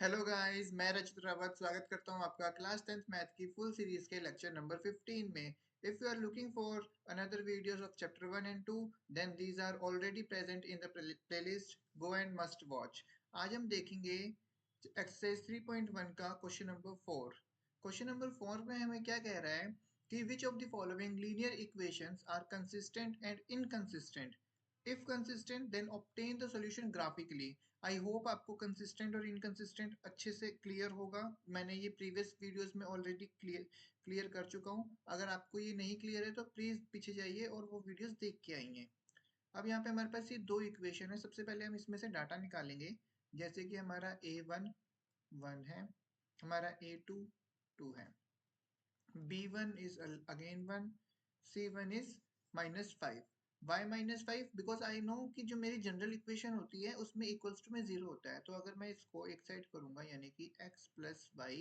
Hello guys, मैं रचित रावत स्वागत करता हूं आपका क्लास 10th मैथ की फुल सीरीज के लेक्चर नंबर 15 में। If you are looking for another videos of chapter 1 and 2 then these are already present in the playlist. Go and must watch. आज हम देखेंगे एक्सरसाइज 3.1 का क्वेश्चन नंबर 4। क्वेश्चन नंबर 4 में हमें क्या कह रहा है कि which of the following linear equations are consistent and inconsistent. If consistent then obtain the solution graphically. I hope आपको कंसिस्टेंट और इनकंसिस्टेंट अच्छे से क्लियर होगा। मैंने ये प्रीवियस वीडियोस में ऑलरेडी क्लियर कर चुका हूँ। अगर आपको ये नहीं क्लियर है तो प्लीज पीछे जाइए और वो वीडियोस देख के आइए। अब यहाँ पे हमारे पास ये दो इक्वेशन है। सबसे पहले हम इसमें से डाटा निकालेंगे। जैसे कि हमारा A1 1 है, हमारा A2 2 है, B1 is again 1, C1 is -5। y -5 because I know कि जो मेरी जनरल इक्वेशन होती है उसमें इक्वल्स टू में जीरो होता है। तो अगर मैं इसको एक साइड करूंगा यानी कि x plus y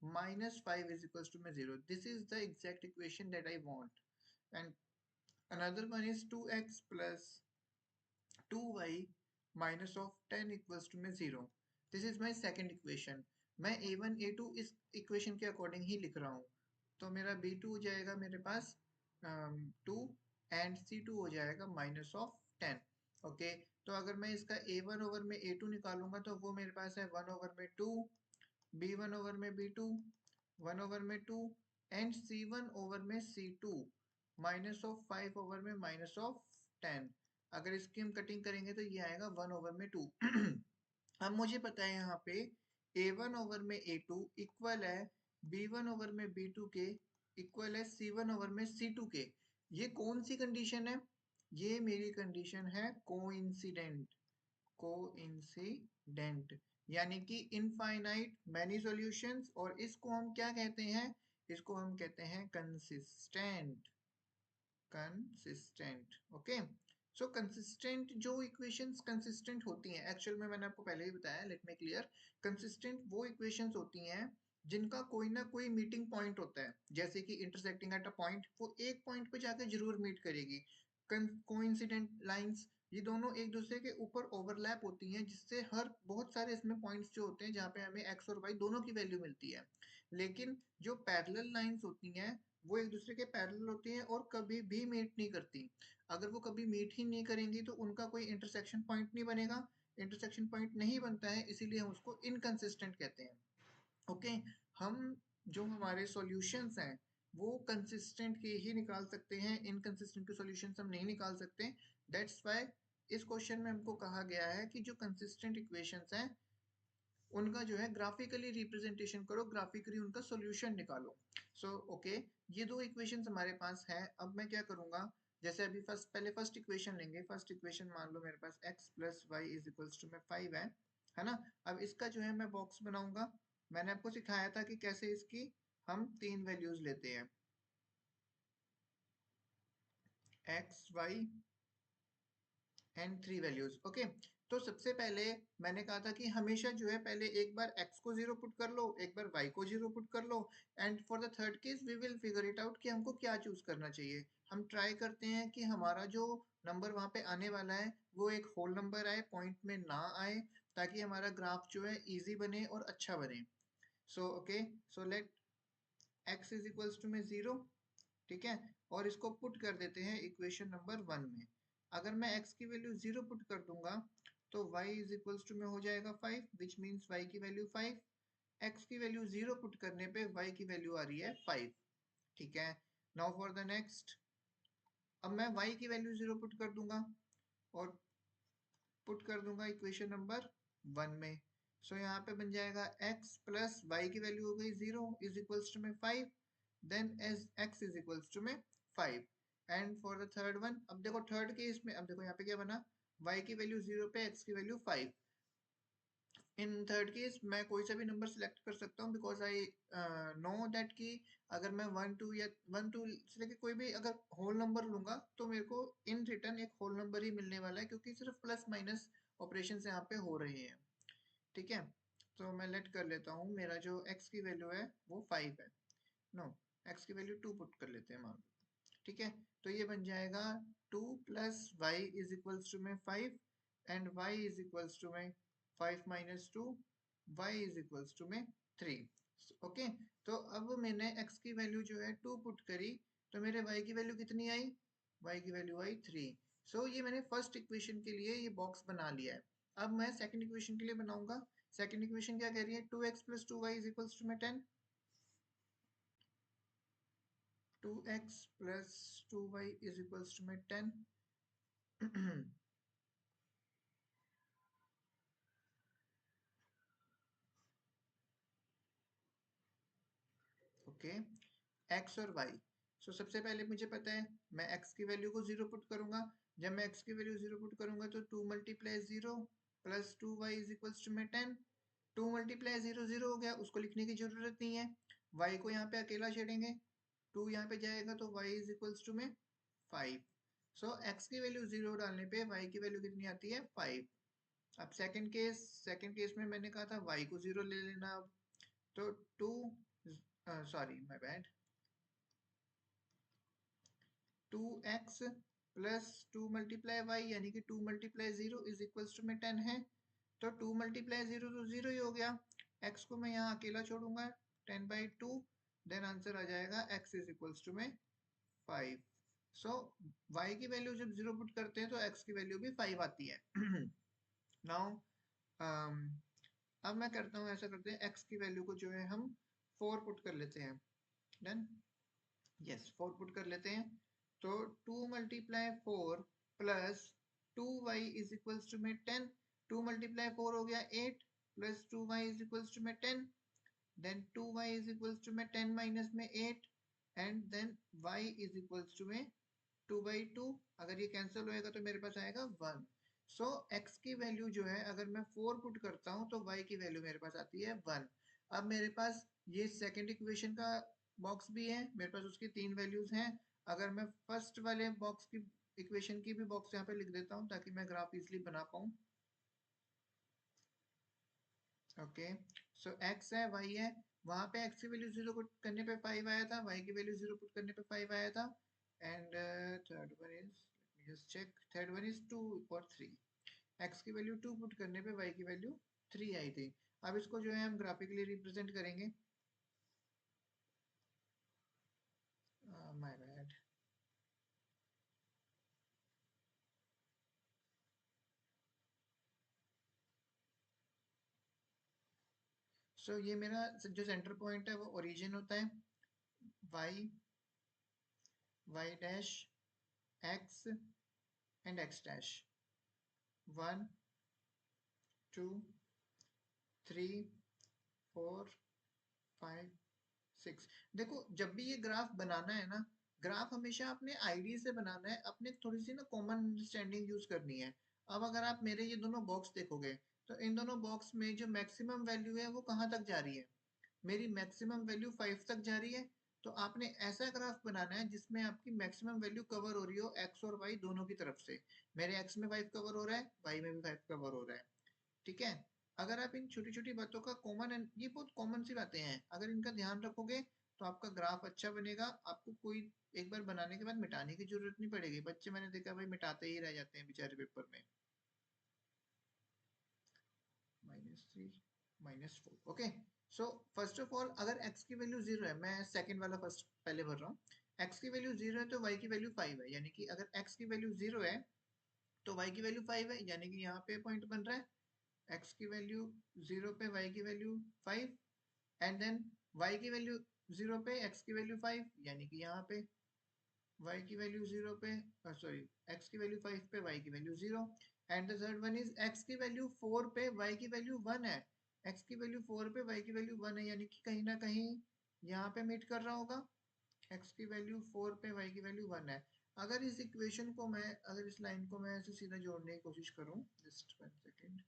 -5 is equals to में zero, this is the exact equation that I want. And another one is 2x plus 2y minus of 10 equals to में zero. This is my second equation. मैं A1 A2 इस equation के according ही लिख रहा हूँ। तो मेरा B2 हो जाएगा मेरे पास 2 एंड C2 हो जाएगा -10। ओके, तो अगर मैं इसका A1 ओवर में A2 निकालूंगा तो वो मेरे पास है 1 ओवर में 2, B1 ओवर में B2 1 ओवर में 2 एंड C1 ओवर में C2 -5 ओवर में -10। अगर इसकी हम कटिंग करेंगे तो ये आएगा 1 ओवर में 2। अब मुझे पता है यहाँ पे A1 ओवर में A2 इक्वल है B1 ओवर में B2 के, इक्वल है C1 ओवर में C2 के। ये कौन सी कंडीशन है? ये मेरी कंडीशन है कोइंसिडेंट। कोइंसिडेंट यानी कि इनफाइनाइट मैनी सॉल्यूशंस, और इसको हम क्या कहते हैं? इसको हम कहते हैं कंसिस्टेंट। Consistent, okay. सो कंसिस्टेंट जो इक्वेशंस कंसिस्टेंट होती हैं, एक्चुअल में मैंने आपको पहले ही बताया, लेट मी क्लियर। कंसिस्टेंट वो इक्वेशंस होती हैं जिनका कोई ना कोई मीटिंग पॉइंट होता है, जैसे कि इंटरसेक्टिंग एट अ पॉइंट, वो एक पॉइंट पे जाके जरूर मीट करेगी। कोइंसिडेंट लाइंस, ये दोनों एक दूसरे के ऊपर ओवरलैप होती हैं, जिससे हर बहुत सारे इसमें पॉइंट्स जो होते हैं जहाँ पे हमें एक्स और वाई दोनों की वैल्यू मिलती है। लेकिन जो पैरेलल लाइंस होती हैं वो एक दूसरे के पैरेलल होती हैं और कभी भी मीट नहीं करती। अगर वो कभी मीट ही नहीं करेंगी तो उनका कोई इंटरसेक्शन पॉइंट नहीं बनेगा। इंटरसेक्शन पॉइंट नहीं बनता है, इसीलिए हम उसको इनकंसिस्टेंट कहते हैं। ओके, हम जो हमारे सॉल्यूशंस हैं वो कंसिस्टेंट के ही निकाल सकते हैं, इनकंसिस्टेंट के सॉल्यूशंस हम नहीं निकाल सकते। दैट्स व्हाई इस क्वेश्चन में हमको कहा गया है कि जो कंसिस्टेंट इक्वेशंस हैं उनका जो है ग्राफिकली रिप्रेजेंटेशन करो, ग्राफिकली उनका सॉल्यूशन निकालो। सो ओके, ये दो इक्वेशंस हमारे पास है। अब मैं क्या करूंगा, जैसे अभी पहले फर्स्ट इक्वेशन लेंगे। फर्स्ट इक्वेशन मान लो मेरे पास x plus y is equals to में 5 है ना। अब इसका जो है मैं बॉक्स बनाऊंगा। मैंने आपको सिखाया था कि कैसे इसकी हम तीन वैल्यूज लेते हैं, x y and three values. Okay, तो सबसे पहले मैंने कहा था कि हमेशा जो है पहले एक बार x को जीरो पुट कर लो, एक बार y को जीरो पुट कर लो, and for the third case we will figure it out कि हमको क्या चूज करना चाहिए। हम ट्राई करते हैं कि हमारा जो नंबर वहां पे आने वाला है वो एक होल नंबर आए, पॉइंट में ना आए, ताकि हमारा ग्राफ जो है इजी बने और अच्छा बने। So okay, so let x is equals to में जीरो, ठीक है, और इसको पुट कर देते हैं इक्वेशन नंबर 1 में। अगर मैं x की वैल्यू 0 पुट कर दूंगा तो y इज इक्वल्स टू में हो जाएगा 5, विच मीन्स y की वैल्यू 5। x की वैल्यू 0 पुट करने पे y की वैल्यू आ रही है 5, ठीक है। नाउ फॉर द नेक्स्ट, अब मैं y की वैल्यू 0 पुट कर दूंगा और पुट कर दूंगा इक्वेशन नंबर 1 में। सो यहाँ पे बन जाएगा x प्लस वाई की वैल्यू हो गई 0 इज इक्वल्स टू में 5, then as x is equals to में 5। And for the third one, अब देखो थर्ड केस में, अब देखो यहाँ पे क्या बना, y की वैल्यू 0 पे x की वैल्यू 5। इन थर्ड केस मैं कोई सा भी नंबर सिलेक्ट कर सकता हूँ, बिकॉज आई नो दैट कि अगर मैं 1 2 या 1 2 से लेके कोई भी अगर होल नंबर लूंगा तो मेरे को इन रिटर्न एक होल नंबर ही मिलने वाला है, क्योंकि सिर्फ प्लस माइनस ऑपरेशन यहाँ पे हो रहे हैं, ठीक है। तो मैं लेट कर लेता हूँ, मेरा जो x की वैल्यू है वो 5 है। नो, x की वैल्यू 2 पुट कर लेते हैं मान लो, ठीक है। तो ये बन जाएगा 2 plus y is equals to में 5 and y is equals to में 5 minus 2, y is equals to में 3। ओके, तो अब मैंने x की वैल्यू जो है 2 पुट करी, तो मेरे y की वैल्यू कितनी आई? y की वैल्यू आई 3। सो ये मैंने फर्स्ट इक्वेशन के लिए ये बॉक्स बना लिया है। अब मैं सेकंड इक्वेशन के लिए बनाऊंगा। सेकंड इक्वेशन क्या कह रही है? 2x plus 2y is equals to में 10। 2x plus 2y is equals to में 10। ओके, x और y। सो सबसे पहले मुझे पता है मैं x की वैल्यू को 0 पुट करूंगा। जब मैं x की वैल्यू 0 पुट करूंगा तो 2 multiply 0 plus 2y is equals to में 10। 2 मल्टीप्लाई 0 0 हो गया, उसको लिखने की जरूरत नहीं है। y को यहाँ पे अकेला छेड़ेंगे, 2 यहाँ पे जाएगा तो y इज इक्वल्स टू में 5। सो x की वैल्यू 0 डालने पे y की वैल्यू कितनी आती है? 5। अब सेकंड केस में मैंने कहा था y को 0 ले लेना। अब तो 2, sorry my bad, 2x plus 2 multiply y यानी कि 2 मल्टीप्लाई 0 इज इक्वल्स टू में 10 है। तो 2 मल्टीप्लाई 0 तो 0 ही हो गया। x को मैं यहाँ अकेला छोड़ूंगा, 10/2। देन आंसर आ जाएगा x इज इक्वल्स टू में 5। सो y की वैल्यू जब 0 पुट करते हैं तो x की वैल्यू भी 5 आती है। नाउ अब मैं करता हूँ, ऐसा करते हैं, x की वैल्यू को जो है हम 4 पुट कर लेते हैं। डन, यस 4 पुट कर लेते हैं। तो 2 multiply 4 plus 2y is equals to में 10। 2 मल्टीप्लाई 4 हो गया 8 plus 2y is equals to में 10। Then 2y is equals to में 10 माइनस में 8 and then y is equals to में 2/2। अगर ये कैंसिल होएगा तो मेरे पास आएगा 1। सो x की वैल्यू जो है अगर मैं 4 पुट करता हूँ तो y की वैल्यू मेरे पास आती है 1। अब मेरे पास ये सेकंड इक्वेशन का बॉक्स भी है, मेरे पास उसकी 3 वैल्यूज हैं। अगर मैं फर्स्ट वाले बॉक्स की इक्वेशन की भी बॉक्स यहाँ पे लिख देता हूँ ताकि मैं ग्राफ इजिली बना पाऊँ। ओके, सो x है, y है। वहां पे x की वैल्यू 0 पुट करने पे 5 आया था, y की वैल्यू 0 पुट करने पे 5 आया था। And third one is, let me just check, third one is 2 और 3। x की वैल्यू 2 पुट करने पे y की वैल्यू 3 आई थी। अब इसको जो है हम ग्राफिकली रिप्रेजेंट करेंगे। My bad. सो ये मेरा जो सेंटर पॉइंट है वो ओरिजिन होता है, y, y dash, x and x dash. 1 2 3 4 5 6। देखो जब भी ये ग्राफ बनाना है ना, ग्राफ हमेशा अपने आईडी से बनाना है, अपने थोड़ी सी ना कॉमन अंडरस्टैंडिंग यूज करनी है। अब अगर आप मेरे ये दोनों बॉक्स देखोगे तो इन दोनों बॉक्स में जो मैक्सिमम वैल्यू है वो कहाँ तक जा रही है? मेरी मैक्सिमम वैल्यू 5 तक जा रही है। तो आपने ऐसा ग्राफ बनाना है जिसमें आपकी मैक्सिमम वैल्यू कवर हो रही हो एक्स और वाई दोनों की तरफ से। मेरे एक्स में 5 कवर हो रहा है, वाई में भी 5 कवर हो रहा है। ठीक है, अगर आप इन छोटी छोटी बातों का कॉमन, ये बहुत कॉमन सी बातें हैं, अगर इनका ध्यान रखोगे तो आपका ग्राफ अच्छा बनेगा। आपको कोई एक बार बनाने के बाद मिटाने की जरूरत नहीं पड़ेगी। बच्चे मैंने देखा भाई मिटाते ही रह जाते हैं बेचारे पेपर में। -3 -4। Okay, so first of all अगर x की वैल्यू 0 है, मैं सेकंड वाला फर्स्ट पहले भर रहा हूँ। x की वैल्यू 0 है तो y की वैल्यू 5 है, यानी कि अगर x की वैल्यू 0 है तो y की वैल्यू 5 है, यानी कि यहाँ पे पॉइंट बन रहा है x की वैल्यू 0 पे y की वैल्यू 5 एंड देन y की वैल्यू 0 पे x की वैल्यू 5, यानी कि यहाँ पे y की वैल्यू 0 पे, सॉरी, x की वैल्यू 5 पे y की value 0। And the third one is x की वैल्यू 4 पे y की वैल्यू 1 है। x की वैल्यू 4 पे y की वैल्यू 1 है, यानी कि कहीं ना कहीं यहाँ पे मीट कर रहा होगा। x की वैल्यू 4 पे y की वैल्यू 1 है। अगर इस इक्वेशन को मैं, अगर इस लाइन को मैं ऐसे सीधा जोड़ने की कोशिश करूँ, जस्ट 1 सेकेंड,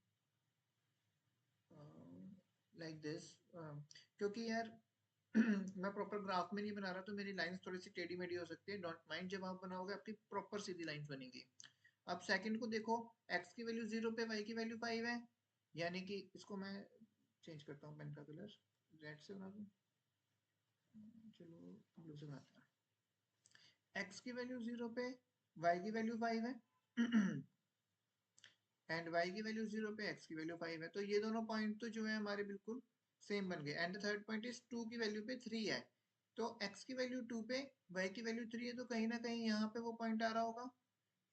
लाइक दिस, क्योंकि यार मैं प्रॉपर ग्राफ में नहीं बना रहा तो मेरी लाइंस थोड़ी सी टेढ़ी मेढ़ी हो सकती है, डोंट माइंड। जब आप बनाओगे आपकी प्रॉपर सीधी लाइंस बनेगी। अब सेकंड को देखो, x की वैल्यू 0 पे y की वैल्यू 5 है, यानी कि इसको मैं चेंज करता हूँ, पेन का कलर रेड से बना दूँ, चलो ब्लू से बनाता हूँ। x की वैल्यू 0 पे y की वैल्यू 5 है। एंड y की वैल्यू 0 पे, x की वैल्यू 5 है, तो ये दोनों पॉइंट तो जो है हमारे बिल्कुल सेम बन गए। एंड थर्ड पॉइंट इज 2 की वैल्यू पे 3 है, तो x की वैल्यू 2 पे y की वैल्यू 3 है, तो कहीं ना कहीं यहाँ पे वो पॉइंट आ रहा होगा,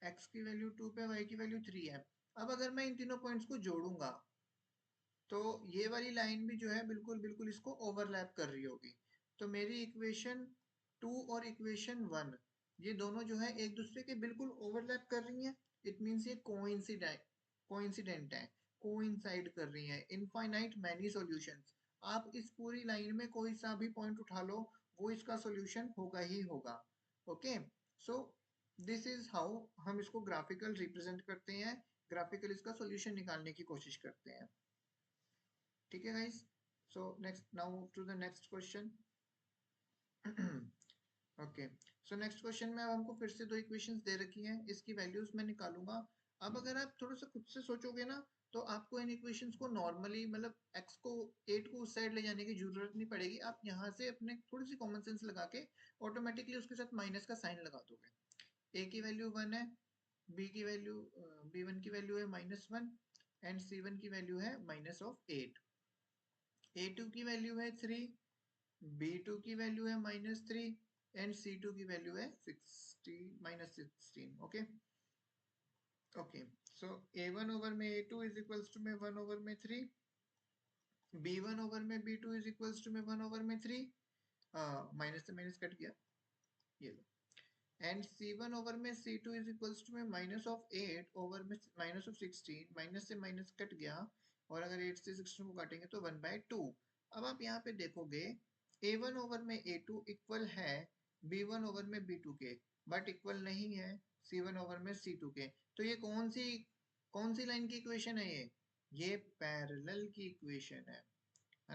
x की वैल्यू 2 पे y की वैल्यू 3 है। अब अगर मैं इन तीनों पॉइंट्स को जोड़ूंगा तो ये वाली लाइन भी जो है बिल्कुल बिल्कुल इसको ओवरलैप कर रही होगी। तो मेरी इक्वेशन 2 और इक्वेशन 1 ये दोनों जो है एक दूसरे के बिल्कुल ओवरलैप कर रही हैं। इट मीन्स ये कोइंसिडेंट है, कोइंसाइड कर रही हैं। इनफाइनाइट मैनी सॉल्यूशंस, आप इस पूरी लाइन में कोई सा भी पॉइंट उठा लो वो इसका सॉल्यूशन होगा ही होगा। Okay, so this is how हम इसको ग्राफिकल रिप्रेजेंट करते हैं, ग्राफिकल इसका सॉल्यूशन निकालने की कोशिश करते हैं। ठीक है guys, so next now move to the next question. Okay, so next question में अब हमको फिर से दो इक्वेशंस दे रखी हैं, इसकी वैल्यूज मैं निकालूंगा। अब अगर आप थोड़ा सा खुद से सोचोगे ना तो आपको इन इक्वेशंस को नॉर्मली मतलब x को 8 को उस साइड ले जाने की जरूरत नहीं पड़ेगी। आप यहाँ से अपने थोड़ी सी कॉमन सेंस लगा के ऑटोमेटिकली उसके साथ माइनस का साइन लगा दोगे। a की वैल्यू 1 है, b की वैल्यू b1 की वैल्यू है -1 एंड c1 की वैल्यू है -8। a2 की वैल्यू है 3, b2 की वैल्यू है -3 एंड c2 की वैल्यू है 16। ओके ओके, सो a1 ओवर में a2 इज इक्वल्स टू में 1 ओवर में 3, b1 ओवर में b2 इज इक्वल्स टू में 1 ओवर में 3, माइनस से माइनस कट गया ये लो, एंड c1 ओवर में c2 इज इक्वल्स टू में -8 ओवर में -16, माइनस से माइनस कट गया, और अगर 8 से 16 को काटेंगे तो 1/2। अब आप यहाँ पे देखोगे a1 ओवर में a2 इक्वल है b1 ओवर में b2 के, बट इक्वल नहीं है c1 ओवर में c2 के। तो ये कौन सी लाइन की इक्वेशन है ये पैरेलल की इक्वेशन है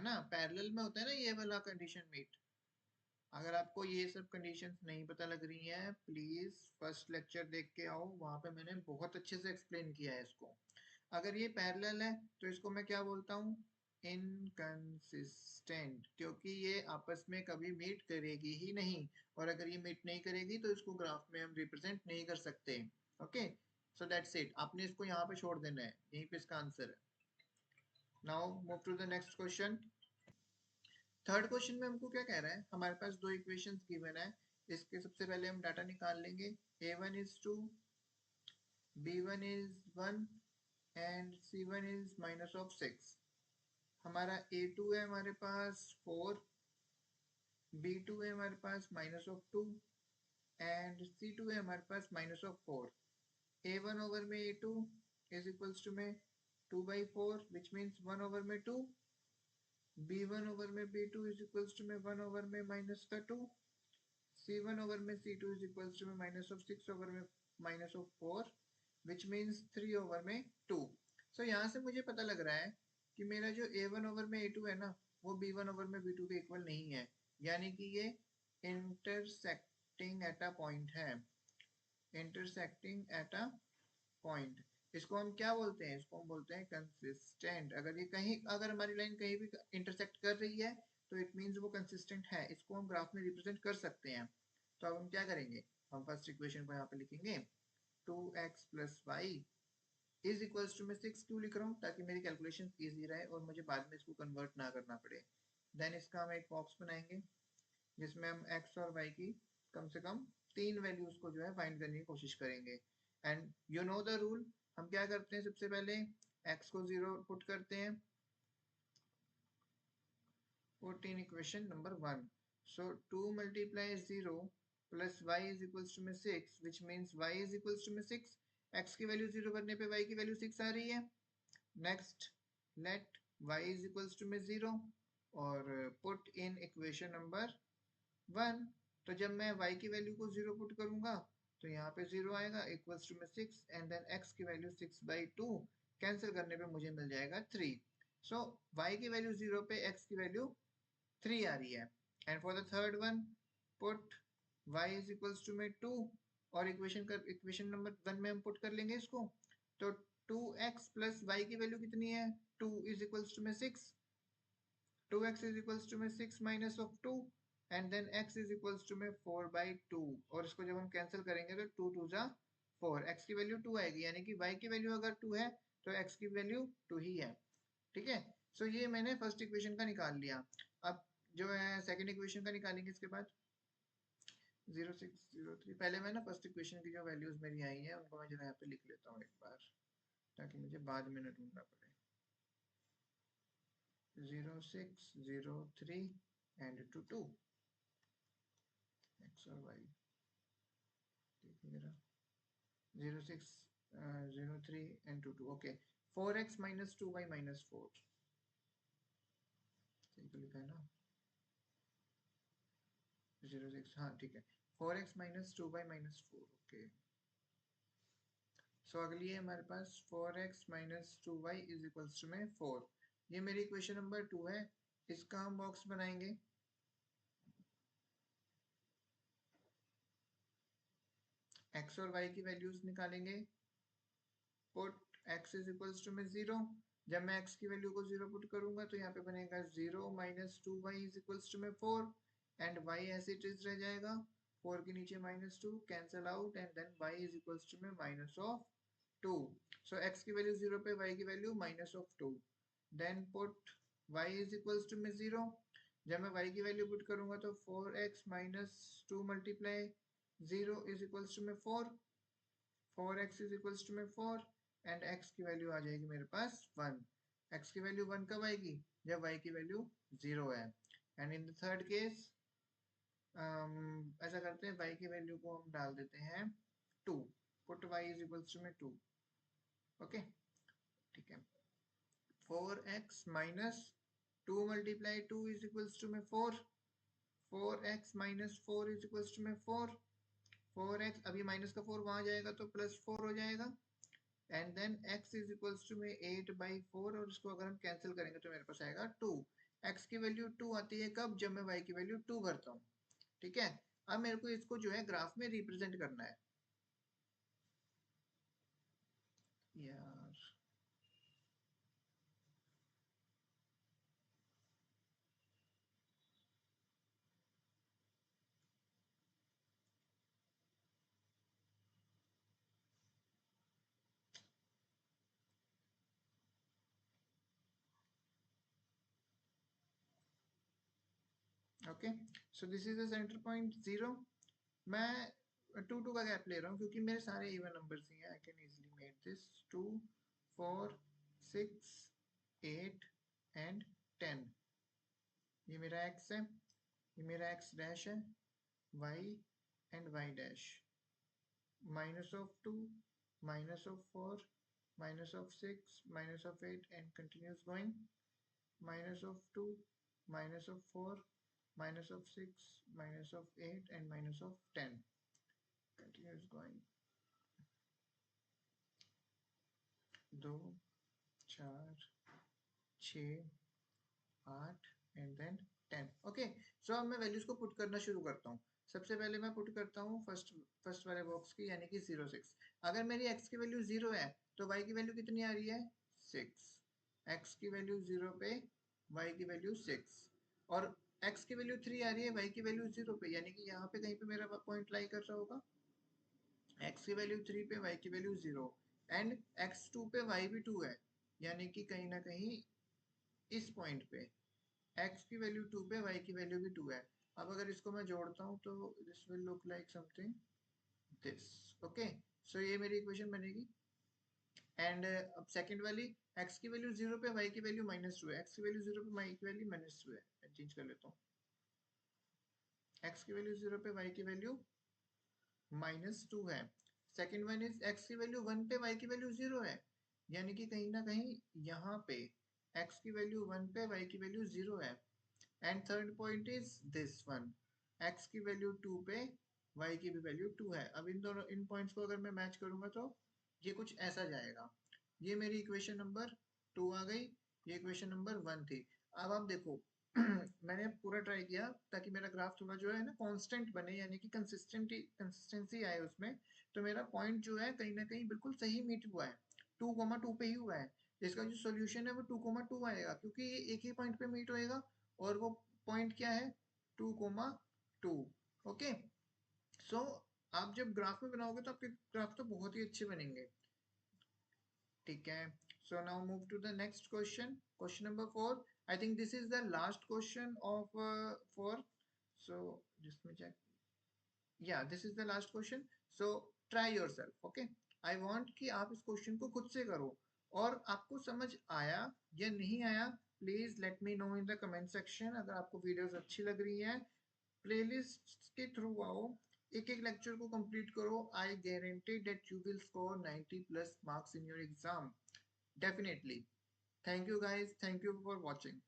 ना। पैरेलल में होता है ना ये वाला कंडीशन मीट। अगर आपको ये सब कंडीशंस नहीं पता लग रही हैं प्लीज फर्स्ट लेक्चर देख के आओ, वहां पे मैंने बहुत अच्छे से एक्सप्लेन किया है इसको। अगर ये पैरेलल है तो इसको मैं क्या बोलता हूँ, इनकंसिस्टेंट, क्योंकि ये आपस में कभी मीट करेगी ही नहीं, और अगर ये मीट नहीं करेगी तो इसको ग्राफ में हम रिप्रेजेंट नहीं कर सकते। ओके, सो दैट्स इट, आपने इसको यहाँ पे छोड़ देना है, यहीं पे इसका आंसर है। Now move to the next question. Third question में हमको क्या कह रहा है, हमारे पास दो इक्वेशंस गिवन है, इसके सबसे पहले हम डाटा निकाल लेंगे। a1 is 2, b1 is 1 and c1 is -6। हमारा a2 है हमारे पास 4, b2 है हमारे पास -2 एंड c2 है हमारे पास -4। a1 ओवर में a2 इज इक्वल्स टू में 2/4 विच मीन्स 1 ओवर में 2, b1 ओवर में b2 इज इक्वल्स टू में 1 ओवर में -2, c1 ओवर में c2 इज इक्वल्स टू में -6 ओवर में -4 विच मीन्स 3 ओवर में 2। सो यहाँ से मुझे पता लग रहा है कि मेरा जो a1 ओवर में a2 है ना वो b1 ओवर में b2 के इक्वल नहीं है, यानी कि ये इंटरसेक्टिंग एट अ पॉइंट है, इंटरसेक्टिंग एट अ पॉइंट। इसको हम क्या बोलते हैं, इसको हम बोलते हैं कंसिस्टेंट। अगर ये कहीं, अगर हमारी लाइन कहीं भी इंटरसेक्ट कर रही है तो इट मीन्स वो कंसिस्टेंट है, इसको हम ग्राफ में रिप्रेजेंट कर सकते हैं। तो अब हम क्या करेंगे, हम फर्स्ट इक्वेशन को यहाँ पे लिखेंगे 2x plus y is equals to, मैं 6 क्यों लिख रहा हूँ, ताकि मेरी कैलकुलेशन ईजी रहे और मुझे बाद में इसको कन्वर्ट ना करना पड़े। देन इसका हम एक बॉक्स बनाएंगे जिसमें हम x और y की कम से कम 3 वैल्यूज को जो है फाइंड करने की कोशिश करेंगे। And you know the rule, हम क्या करते हैं, सबसे पहले x को 0 पुट करते हैं, put in equation number 1। So 2 multiplies 0 plus y is equals to में 6 which means y is equals to में 6। x की वैल्यू 0 करने पे y की वैल्यू 6 आ रही है। Next let y is equals to में 0 और पुट इन इक्वेशन नंबर 1। तो जब मैं y की वैल्यू को 0 पुट करूंगा तो यहाँ पे 0 आएगा इक्वल्स टू में 6 एंड देन x की वैल्यू 6/2 कैंसिल करने पे मुझे मिल जाएगा 3। सो y की वैल्यू 0 पे x की वैल्यू 3 आ रही है। And for the third one put y is equals to में 2 और इक्वेशन नंबर 1 में हम पुट कर लेंगे इसको। तो 2x प्लस y की वैल्यू कितनी है, 2 इज इक्वल्स टू में 6, 2x is equals to में 6 minus of 2 and then x is equals to में 4/2 और इसको जब हम कैंसिल करेंगे तो 2 2 जा 4, x की वैल्यू 2 आएगी, यानी कि y की वैल्यू अगर 2 है तो x की वैल्यू 2 ही है। ठीक है, सो ये मैंने फर्स्ट इक्वेशन का निकाल लिया। अब जो है सेकंड इक्वेशन का निकालेंगे इसके बाद। 0603 पहले मैं ना फर्स्ट इक्वेशन की जो वैल्यूज मेरी आई है उनको मैं जरा यहाँ पे लिख लेता हूँ एक बार, ताकि मुझे बाद में न ढूंढना पड़े। 0603 एंड 2 x और y, ठीक है जरा। 0603 and 2 okay. 4x minus 2y minus 4, सही तो लिखा है ना? 06, हाँ ठीक है। 4x minus 2y minus 4, okay. सो अगली है हमारे पास 4x minus 2y is equals to में 4। ये मेरी इक्वेशन नंबर 2 है। इसका हम बॉक्स बनाएंगे। x और y की वैल्यूज निकालेंगे। Put x is equals to में 0। जब मैं x की वैल्यू को 0 पुट करूंगा तो यहाँ पे बनेगा 0 minus 2y is equals to में 4 and y as it is रह जाएगा। 4 के नीचे minus 2 cancel out and then y is equals to में माइनस ऑफ 2। सो x की वैल्यू 0 पे y की value minus of 2। Then put y is equals to में 0। जब मैं y की वैल्यू पुट करूंगा तो 4x minus 2 multiply 0 is equals to में 4। 4x इज इक्वल्स टू में 4 एंड x की वैल्यू आ जाएगी मेरे पास 1। x की वैल्यू 1 कब आएगी? जब y की वैल्यू 0 है। And in the third case ऐसा करते हैं, y की वैल्यू को हम डाल देते हैं 2। Put y is equals to में 2, ओके ठीक है। 4x minus 2 multiply 2 is equals to में 4। 4x minus 4 is equals to में 4। 4x अभी माइनस का 4 वहां जाएगा तो प्लस 4 हो जाएगा and then x is equals to में 8/4 और इसको अगर हम कैंसिल करेंगे तो मेरे पास आएगा 2। x की वैल्यू 2 आती है कब? जब मैं y की वैल्यू 2 भरता हूँ। ठीक है, अब मेरे को इसको जो है ग्राफ में रिप्रेजेंट करना है यार। Okay, so this is the centre point 0। मैं 2 का गैप ले रहा हूँ क्योंकि मेरे सारे इवन नंबर्स ही हैं। I can easily make this 2 4 6 8 and 10। ये मेरा x है, ये मेरा x डैश है, y and y dash. minus of 2, minus of 4, minus of 6, minus of 8 and continues going. Minus of 2, minus of 4, minus of 6, minus of 8 and minus of 10. Continues going. 2, 4, 6, 8 and then 10. Okay, so अब मैं values को put करना शुरू करता हूँ। सबसे पहले मैं पुट करता हूँ फर्स्ट वाले बॉक्स की, यानी कि 06। अगर मेरी x की वैल्यू 0 है तो y की वैल्यू कितनी आ रही है? 6। x की वैल्यू 0 पे, y की वैल्यू 6 और x की वैल्यू 3 आ रही है, y की वैल्यू 0 पे, यानी कि यहाँ पे कहीं पे मेरा पॉइंट लाई कर रहा होगा। x की वैल्यू 3 पे, y की वैल्यू 0 एंड x2 पे y भी 2 है, यानी कि कहीं ना कहीं इस पॉइंट पे x की वैल्यू 2 पे, y की वैल्यू भी 2 है। अब अगर इसको मैं जोड़ता हूँ तो this will look like something this. Okay, so ये मेरी इक्वेशन बनेगी। एंड अब सेकंड वाली, x की वैल्यू 0 पे, y की वैल्यू -2 है। x की वैल्यू 0 पे, y की वैल्यू -2 है। मैं चेंज कर लेता हूँ। x की वैल्यू 0 पे, y की वैल्यू -2 है। सेकंड वन इज x की वैल्यू 1 पे, y की वैल्यू 0 है, यानी कि कहीं ना कहीं यहाँ पे x की वैल्यू 1 पे, y की वैल्यू 0 है। And third point is this one, x की वैल्यू 2 पे, y की भी वैल्यू 2 है। अब इन दोनों इन पॉइंट्स को अगर मैं मैच करूंगा तो ये कुछ ऐसा जाएगा। ये मेरी इक्वेशन नंबर 2 आ गई, ये इक्वेशन नंबर 1 थी। अब आप देखो मैंने पूरा ट्राई किया ताकि मेरा ग्राफ थोड़ा जो है ना कांस्टेंट बने, यानी कि कंसिस्टेंसी आए उसमें। तो मेरा पॉइंट जो है कहीं ना कहीं बिल्कुल सही मीट हुआ है, 2,2 पे ही हुआ है। इसका जो सोल्यूशन है वो 2,2 आएगा, क्योंकि ये एक ही पॉइंट पे मीट होएगा और वो पॉइंट क्या है? 2,2। ओके, सो आप जब ग्राफ में बनाओगे तो आपके ग्राफ तो बहुत ही अच्छे बनेंगे। ठीक है, So now move to the next question. Question number 4. I think this is the last question of 4. So just let me check. Yeah, this is the last question. So try yourself. Okay. I want कि आप इस question को खुद से करो और आपको समझ आया या नहीं आया, please let me know in the comment section. अगर आपको वीडियोस अच्छी लग रही है, प्लेलिस्ट के थ्रू आओ, एक एक लेक्चर को कंप्लीट करो। I guarantee that you will score 90 plus marks in your exam, definitely. Thank you guys, thank you for watching.